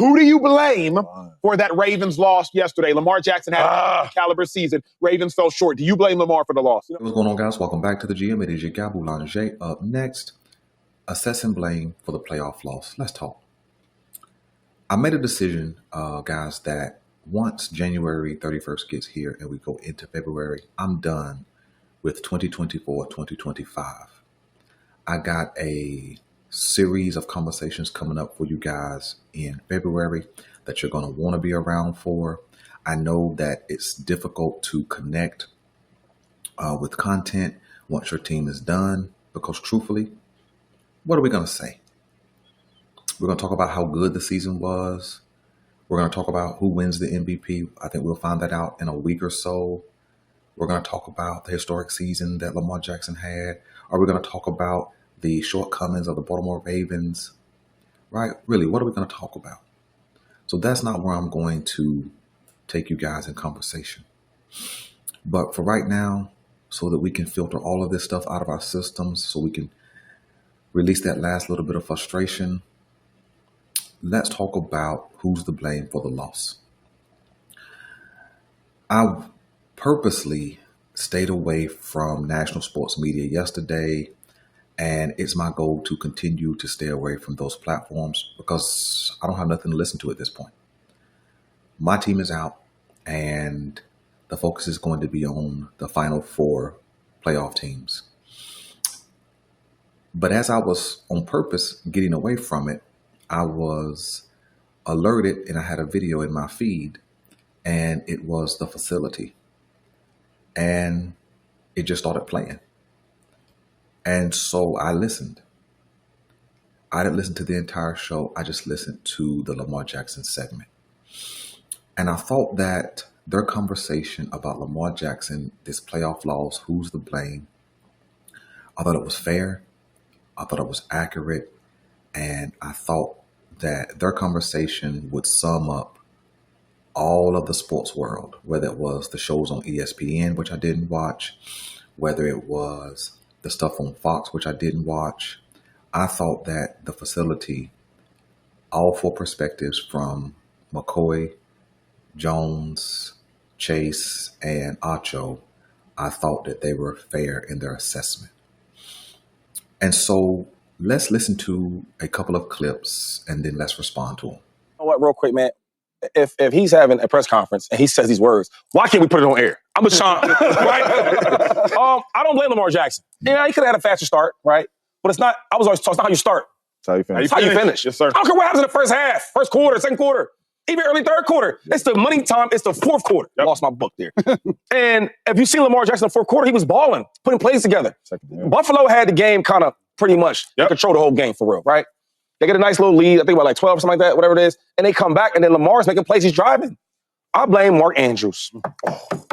Who do you blame for that Ravens loss yesterday? Lamar Jackson had a caliber season. Ravens fell short. Do you blame Lamar for the loss? What's going on, guys? Welcome back to the GM. It is your guy, Boulanger. Up next, assessing blame for the playoff loss. Let's talk. I made a decision, guys, that once January 31st gets here and we go into February, I'm done with 2024-2025. I got a series of conversations coming up for you guys in February that you're going to want to be around for. I know that it's difficult to connect with content once your team is done because truthfully, what are we going to say? We're going to talk about how good the season was. We're going to talk about who wins the MVP. I think we'll find that out in a week or so. We're going to talk about the historic season that Lamar Jackson had. Are we going to talk about the shortcomings of the Baltimore Ravens? Right? Really, what are we going to talk about? So that's not where I'm going to take you guys in conversation. But for right now, so that we can filter all of this stuff out of our systems, so we can release that last little bit of frustration, let's talk about who's to blame for the loss. I purposely stayed away from national sports media yesterday, and it's my goal to continue to stay away from those platforms because I don't have nothing to listen to at this point. My team is out, and the focus is going to be on the Final Four playoff teams. But as I was on purpose getting away from it, I was alerted and I had a video in my feed, and it was the facility. And it just started playing. And so I listened. I didn't listen to the entire show. I just listened to the Lamar Jackson segment. And I thought that their conversation about Lamar Jackson, this playoff loss, who's to blame, I thought it was fair. I thought it was accurate. And I thought that their conversation would sum up all of the sports world, whether it was the shows on ESPN, which I didn't watch, whether it was the stuff on Fox, which I didn't watch. I thought that the facility, all four perspectives from McCoy, Jones, Chase, and Acho, I thought that they were fair in their assessment. And so let's listen to a couple of clips and then let's respond to them. You know what, real quick, man? If he's having a press conference and he says these words, why can't we put it on air? I'm a Sean, right? I don't blame Lamar Jackson. Yeah, he could have had a faster start, right? But it's not. I was always taught, it's not how you start. That's how you finish. It's how you finish. Yes, sir. I don't care what happens in the first half, first quarter, second quarter, even early third quarter. It's the money time. It's the fourth quarter. Yep. Lost my book there. And if you see Lamar Jackson in the fourth quarter, he was balling, putting plays together. Buffalo had the game kind of pretty much control the whole game for real, right? They get a nice little lead, I think about like 12 or something like that, whatever it is, and they come back, and then Lamar's making plays, he's driving. I blame Mark Andrews.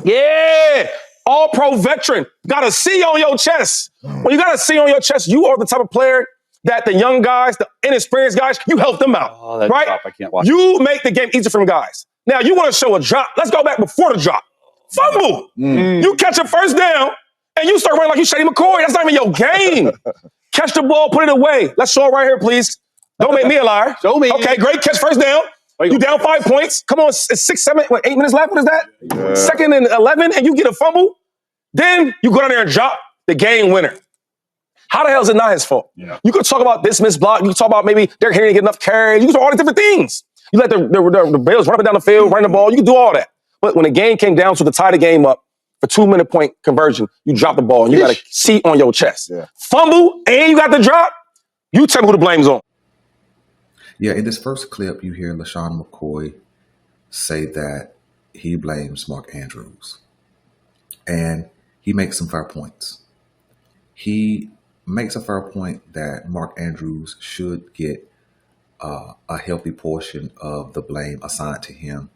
Yeah! All-pro veteran. Got a C on your chest. When you got a C on your chest, you are the type of player that the young guys, the inexperienced guys, you help them out, right? Drop, I can't watch you make the game easier for them guys. Now, you want to show a drop. Let's go back before the drop. Fumble. You catch a first down, and you start running like you Shady McCoy. That's not even your game. Catch the ball, put it away. Let's show it right here, please. Don't make me a liar. Show me. Okay, great catch, first down. You down 5 points. Come on, it's 6, 7, 8 minutes left. What is that? Yeah. Second and 11, and you get a fumble. Then you go down there and drop the game winner. How the hell is it not his fault? Yeah. You could talk about this missed block. You could talk about maybe Derrick Henry didn't get enough carries. You can talk all these different things. You let the Bills run up and down the field, run the ball. You can do all that. But when the game came down to the tie the game up for 2-minute point conversion, you drop the ball and you got a C on your chest. Yeah. Fumble and you got the drop. You tell me who the blame's on. Yeah, in this first clip, you hear LaShawn McCoy say that he blames Mark Andrews. And he makes some fair points. He makes a fair point that Mark Andrews should get a healthy portion of the blame assigned to him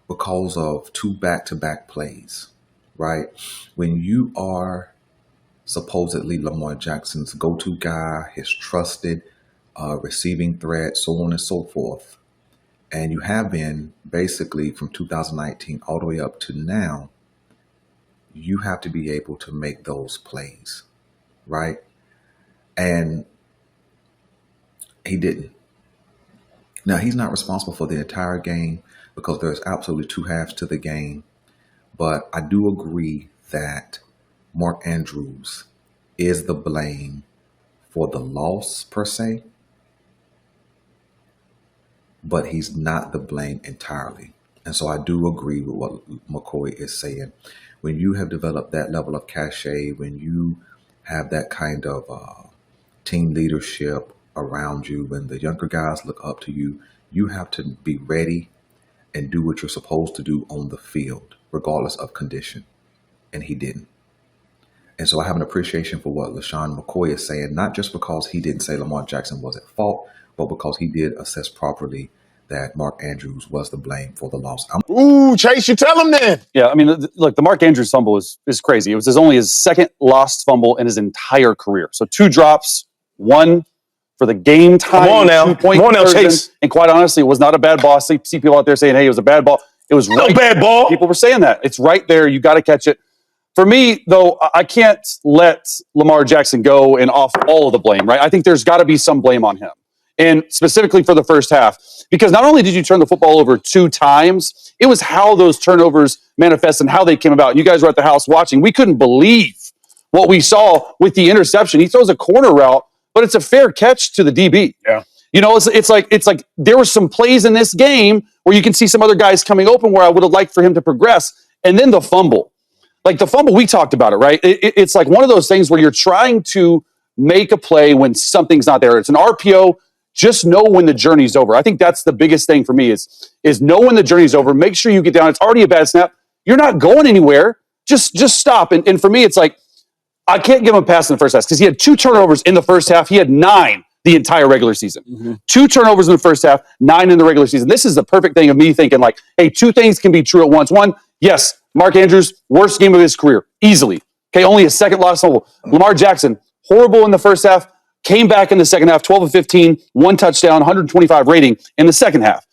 because of 2 back-to-back plays, right? When you are supposedly Lamar Jackson's go-to guy, his trusted receiving threat, so on and so forth, and you have been basically from 2019 all the way up to now, you have to be able to make those plays, right? And he didn't. Now, he's not responsible for the entire game because there's absolutely two halves to the game. But I do agree that Mark Andrews is the blame for the loss per se, but he's not the blame entirely. And so I do agree with what McCoy is saying. When you have developed that level of cachet, when you have that kind of team leadership around you, when the younger guys look up to you, you have to be ready and do what you're supposed to do on the field, regardless of condition. And he didn't. And so I have an appreciation for what LeSean McCoy is saying, not just because he didn't say Lamar Jackson was at fault, but because he did assess properly that Mark Andrews was the blame for the loss. Ooh, Chase, you tell him then. Yeah, I mean, look, the Mark Andrews fumble is crazy. It was only his second lost fumble in his entire career. So 2 drops, 1 for the game time. Come on now. Come on now, Chase. And quite honestly, it was not a bad ball. I see people out there saying, hey, it was a bad ball. It was no bad ball. People were saying that. It's right there. You got to catch it. For me, though, I can't let Lamar Jackson go and off all of the blame, right? I think there's got to be some blame on him. And specifically for the first half. Because not only did you turn the football over 2 times, it was how those turnovers manifest and how they came about. You guys were at the house watching. We couldn't believe what we saw with the interception. He throws a corner route, but it's a fair catch to the DB. Yeah. You know, it's like there were some plays in this game where you can see some other guys coming open where I would have liked for him to progress. And then the fumble. Like the fumble, we talked about it, right? It's like one of those things where you're trying to make a play when something's not there. It's an RPO. Just know when the journey's over. I think that's the biggest thing for me is know when the journey's over. Make sure you get down. It's already a bad snap. You're not going anywhere. Just stop. And for me, it's like, I can't give him a pass in the first half because he had 2 turnovers in the first half. He had 9 the entire regular season. Mm-hmm. 2 turnovers in the first half, 9 in the regular season. This is the perfect thing of me thinking like, hey, 2 things can be true at once. One, yes, Mark Andrews, worst game of his career, easily. Okay, only his second lost fumble. Lamar Jackson, horrible in the first half, came back in the second half, 12 of 15, 1 touchdown, 125 rating in the second half.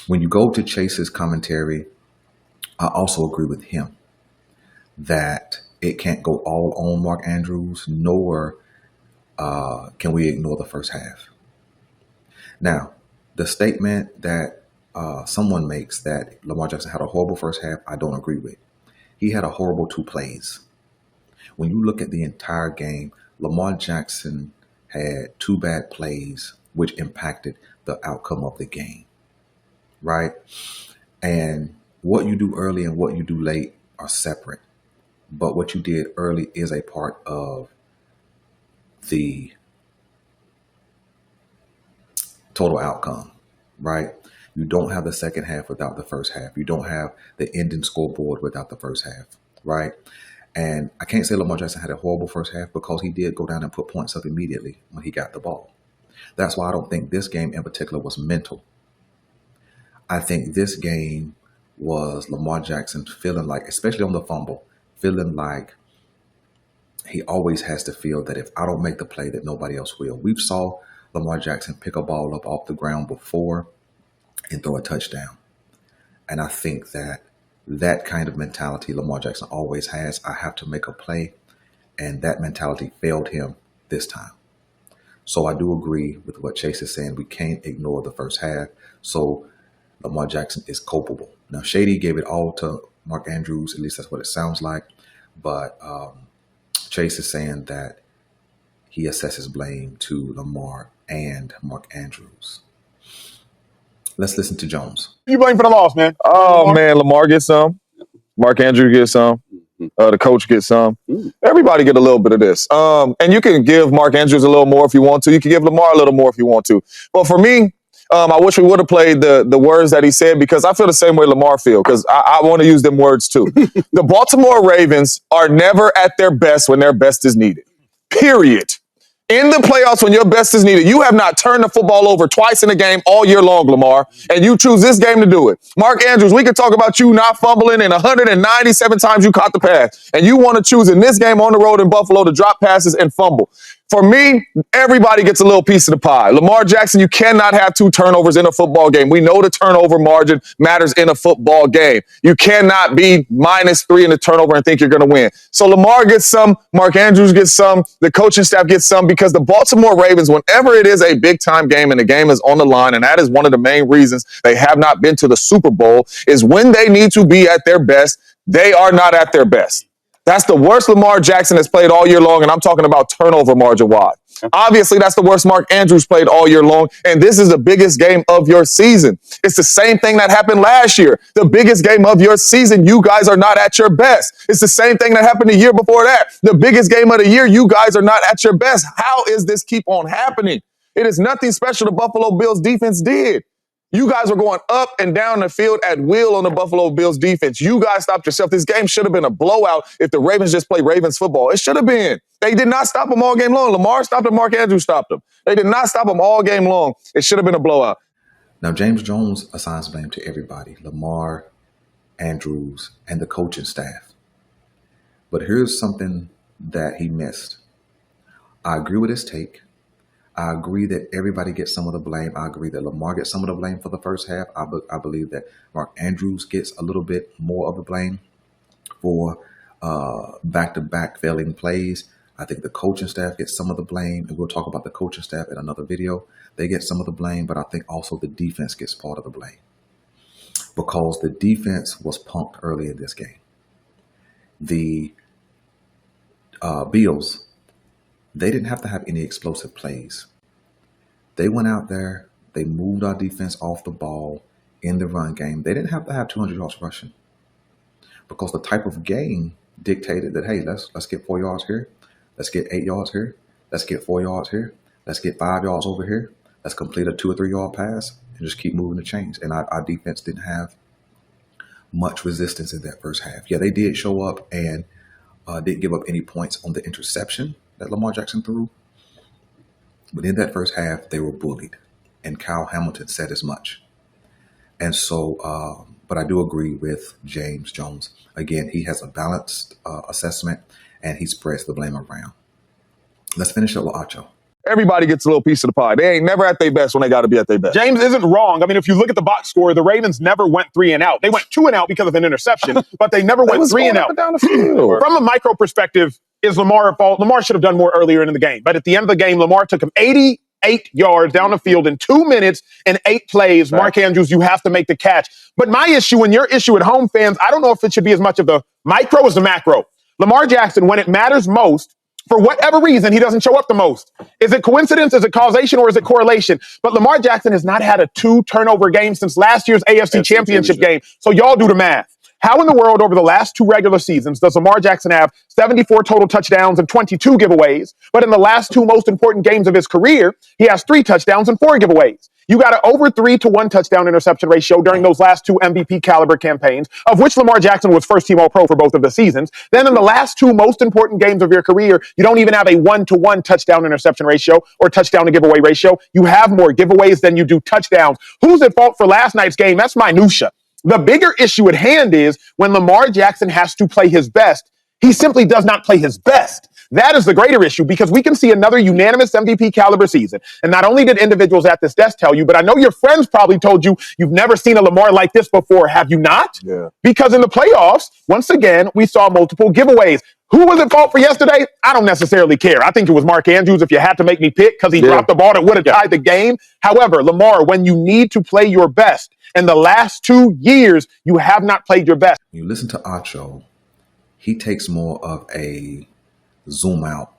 When you go to Chase's commentary, I also agree with him that it can't go all on Mark Andrews, nor can we ignore the first half. Now, the statement that someone makes that Lamar Jackson had a horrible first half, I don't agree with. He had a horrible 2 plays. When you look at the entire game, Lamar Jackson had 2 bad plays, which impacted the outcome of the game, right? And what you do early and what you do late are separate. But what you did early is a part of the total outcome, right? You don't have the second half without the first half. You don't have the ending scoreboard without the first half, right? And I can't say Lamar Jackson had a horrible first half because he did go down and put points up immediately when he got the ball. That's why I don't think this game in particular was mental. I think this game was Lamar Jackson feeling like, especially on the fumble, feeling like he always has to feel that if I don't make the play that nobody else will. We saw Lamar Jackson pick a ball up off the ground before and throw a touchdown. And I think that kind of mentality Lamar Jackson always has. I have to make a play, and that mentality failed him this time. So I do agree with what Chase is saying. We can't ignore the first half. So Lamar Jackson is culpable. Now, Shady gave it all to Mark Andrews. At least that's what it sounds like. But Chase is saying that he assesses blame to Lamar and Mark Andrews. Let's listen to Jones. You blame for the loss, man. Oh, man, Lamar gets some. Mark Andrews gets some. The coach gets some. Everybody get a little bit of this. And you can give Mark Andrews a little more if you want to. You can give Lamar a little more if you want to. But for me, I wish we would have played the words that he said because I feel the same way Lamar feels because I want to use them words too. The Baltimore Ravens are never at their best when their best is needed. Period. In the playoffs, when your best is needed, you have not turned the football over twice in a game all year long, Lamar, and you choose this game to do it. Mark Andrews, we can talk about you not fumbling and 197 times you caught the pass, and you want to choose in this game on the road in Buffalo to drop passes and fumble. For me, everybody gets a little piece of the pie. Lamar Jackson, you cannot have 2 turnovers in a football game. We know the turnover margin matters in a football game. You cannot be -3 in the turnover and think you're going to win. So Lamar gets some, Mark Andrews gets some, the coaching staff gets some, because the Baltimore Ravens, whenever it is a big-time game and the game is on the line, and that is one of the main reasons they have not been to the Super Bowl, is when they need to be at their best, they are not at their best. That's the worst Lamar Jackson has played all year long, and I'm talking about turnover margin-wise. Obviously, that's the worst Mark Andrews played all year long, and this is the biggest game of your season. It's the same thing that happened last year. The biggest game of your season, you guys are not at your best. It's the same thing that happened the year before that. The biggest game of the year, you guys are not at your best. How is this keep on happening? It is nothing special the Buffalo Bills defense did. You guys were going up and down the field at will on the Buffalo Bills defense. You guys stopped yourself. This game should have been a blowout if the Ravens just played Ravens football. It should have been. They did not stop them all game long. Lamar stopped them. Mark Andrews stopped them. They did not stop them all game long. It should have been a blowout. Now, James Jones assigns blame to everybody, Lamar, Andrews, and the coaching staff. But here's something that he missed. I agree with his take. I agree that everybody gets some of the blame. I agree that Lamar gets some of the blame for the first half. I believe that Mark Andrews gets a little bit more of the blame for back-to-back failing plays. I think the coaching staff gets some of the blame, and we'll talk about the coaching staff in another video. They get some of the blame, but I think also the defense gets part of the blame because the defense was punked early in this game. The Bills, they didn't have to have any explosive plays. They went out there, they moved our defense off the ball in the run game. They didn't have to have 200 yards rushing because the type of game dictated that, hey, let's get 4 yards here. Let's get 8 yards here. Let's get 4 yards here. Let's get 5 yards over here. Let's complete a 2 or 3 yard pass and just keep moving the chains. And our defense didn't have much resistance in that first half. Yeah, they did show up and didn't give up any points on the interception that Lamar Jackson threw. But in that first half, they were bullied. And Kyle Hamilton said as much. And so, but I do agree with James Jones. Again, he has a balanced assessment and he spreads the blame around. Let's finish up with Acho. Everybody gets a little piece of the pie. They ain't never at their best when they got to be at their best. James isn't wrong. I mean, if you look at the box score, the Ravens never went 3 and out. They went 2 and out because of an interception, but they never went 3 and out. Down the field. From a micro perspective, is Lamar at fault? Lamar should have done more earlier in the game. But at the end of the game, Lamar took him 88 yards down the field in 2 minutes and 8 plays. Right. Mark Andrews, you have to make the catch. But my issue and your issue at home, fans, I don't know if it should be as much of the micro as the macro. Lamar Jackson, when it matters most, for whatever reason, he doesn't show up the most. Is it coincidence? Is it causation? Or is it correlation? But Lamar Jackson has not had a 2-turnover game since last year's AFC Championship game. So y'all do the math. How in the world over the last 2 regular seasons does Lamar Jackson have 74 total touchdowns and 22 giveaways? But in the last 2 most important games of his career, he has 3 touchdowns and 4 giveaways. You got an over 3-to-1 touchdown interception ratio during those last 2 MVP caliber campaigns, of which Lamar Jackson was first team All-Pro for both of the seasons. Then in the last 2 most important games of your career, you don't even have a 1-to-1 touchdown interception ratio or touchdown to giveaway ratio. You have more giveaways than you do touchdowns. Who's at fault for last night's game? That's minutia. The bigger issue at hand is when Lamar Jackson has to play his best, he simply does not play his best. That is the greater issue because we can see another unanimous MVP caliber season. And not only did individuals at this desk tell you, but I know your friends probably told you you've never seen a Lamar like this before. Have you not? Yeah. Because in the playoffs, once again, we saw multiple giveaways. Who was at fault for yesterday? I don't necessarily care. I think it was Mark Andrews if you had to make me pick because he dropped the ball that would have tied the game. However, Lamar, when you need to play your best, in the last 2 years, you have not played your best. You listen to Acho, he takes more of a zoom out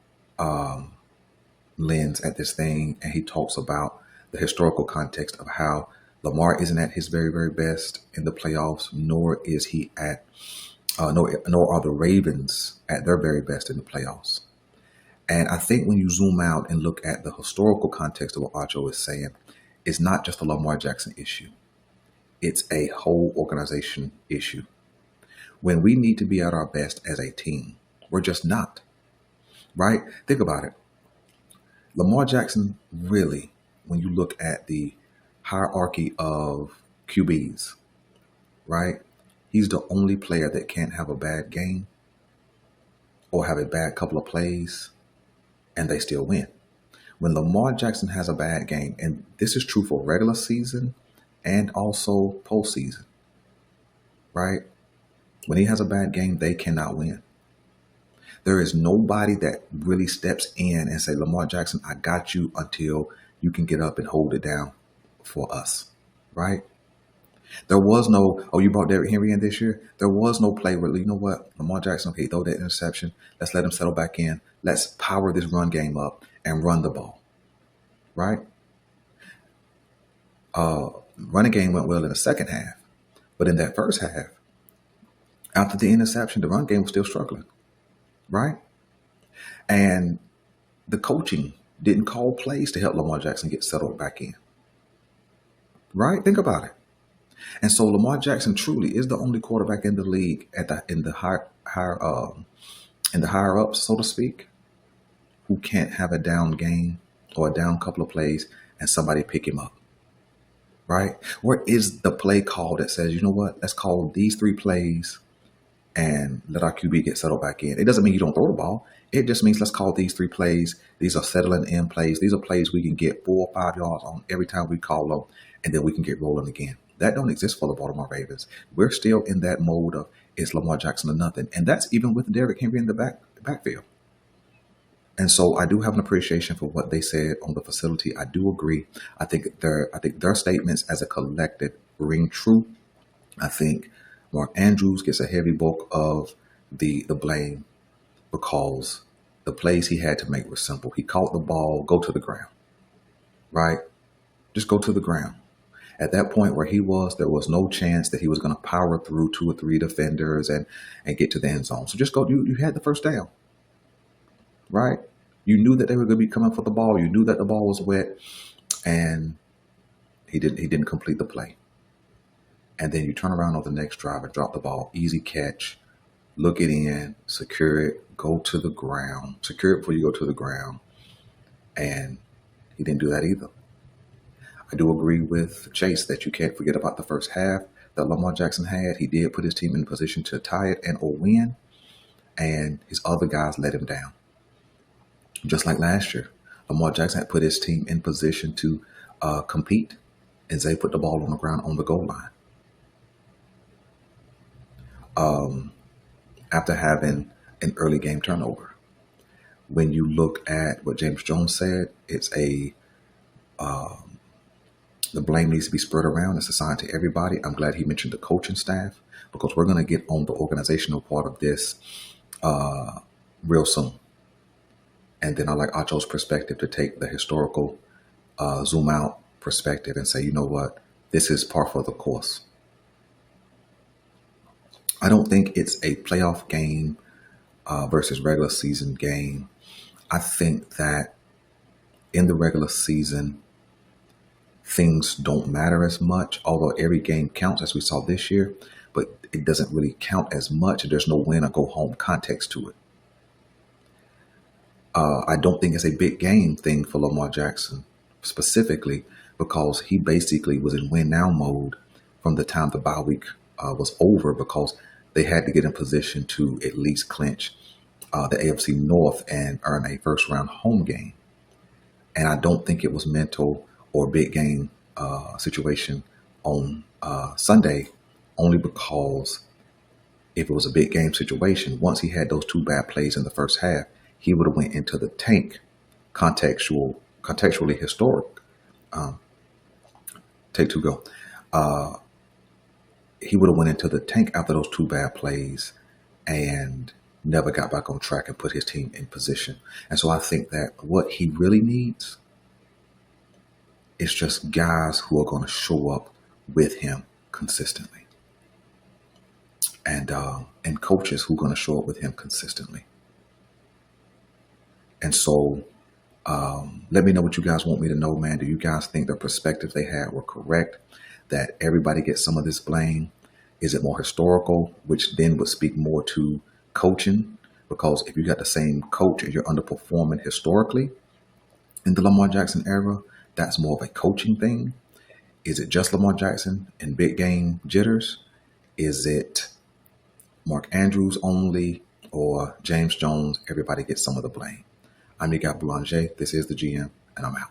lens at this thing, and he talks about the historical context of how Lamar isn't at his very, very best in the playoffs, nor is he at nor are the Ravens at their very best in the playoffs. And I think when you zoom out and look at the historical context of what Acho is saying, it's not just a Lamar Jackson issue. It's a whole organization issue. When we need to be at our best as a team, we're just not. Right? Think about it. Lamar Jackson really, when you look at the hierarchy of QBs, right? He's the only player that can't have a bad game or have a bad couple of plays and they still win. When Lamar Jackson has a bad game, and this is true for regular season and also postseason, right? When he has a bad game, they cannot win. There is nobody that really steps in and say, Lamar Jackson, I got you until you can get up and hold it down for us, right? There was no, oh, you brought Derrick Henry in this year? There was no play where, you know what, Lamar Jackson, okay, throw that interception. Let's let him settle back in. Let's power this run game up and run the ball, right? Running game went well in the second half. But in that first half, after the interception, the run game was still struggling, right? And the coaching didn't call plays to help Lamar Jackson get settled back in, right? Think about it. And so Lamar Jackson truly is the only quarterback in the league in the higher ups, so to speak, who can't have a down game or a down couple of plays and somebody pick him up, right? Where is the play call that says, you know what, let's call these 3 plays and let our QB get settled back in? It doesn't mean you don't throw the ball. It just means let's call these 3 plays. These are settling in plays. These are plays we can get 4 or 5 yards on every time we call them, and then we can get rolling again. That don't exist for the Baltimore Ravens. We're still in that mode of it's Lamar Jackson or nothing. And that's even with Derrick Henry in the backfield. And so I do have an appreciation for what they said on the facility. I do agree. I think their statements as a collective ring true. I think Mark Andrews gets a heavy bulk of the blame because the plays he had to make were simple. He caught the ball, go to the ground, right? Just go to the ground. At that point where he was, there was no chance that he was going to power through 2 or 3 defenders and get to the end zone. So just go. You had the first down, right? You knew that they were going to be coming for the ball. You knew that the ball was wet, and he didn't complete the play. And then you turn around on the next drive and drop the ball. Easy catch. Look it in. Secure it. Go to the ground. Secure it before you go to the ground. And he didn't do that either. I do agree with Chase that you can't forget about the first half that Lamar Jackson had. He did put his team in position to tie it and or win, and his other guys let him down. Just like last year, Lamar Jackson had put his team in position to compete, and Zay put the ball on the ground on the goal line. After having an early game turnover. When you look at what James Jones said, it's the blame needs to be spread around. It's assigned to everybody. I'm glad he mentioned the coaching staff because we're going to get on the organizational part of this real soon. And then I like Acho's perspective to take the historical zoom out perspective and say, you know what, this is par for the course. I don't think it's a playoff game versus regular season game. I think that in the regular season, things don't matter as much, although every game counts as we saw this year, but it doesn't really count as much. There's no win or go home context to it. I don't think it's a big game thing for Lamar Jackson specifically because he basically was in win now mode from the time the bye week was over because they had to get in position to at least clinch the AFC North and earn a first round home game. And I don't think it was mental or big game situation on Sunday, only because if it was a big game situation, once he had those 2 bad plays in the first half, he would have went into the tank contextually historic. Take 2, go. He would have went into the tank after those 2 bad plays and never got back on track and put his team in position. And so I think that what he really needs is just guys who are going to show up with him consistently, and coaches who are going to show up with him consistently. And so let me know what you guys want me to know, man. Do you guys think the perspectives they had were correct, that everybody gets some of this blame? Is it more historical, which then would speak more to coaching? Because if you got the same coach and you're underperforming historically in the Lamar Jackson era, that's more of a coaching thing. Is it just Lamar Jackson and big game jitters? Is it Mark Andrews only or James Jones? Everybody gets some of the blame. I'm Nick Boulanger. This is the GM, and I'm out.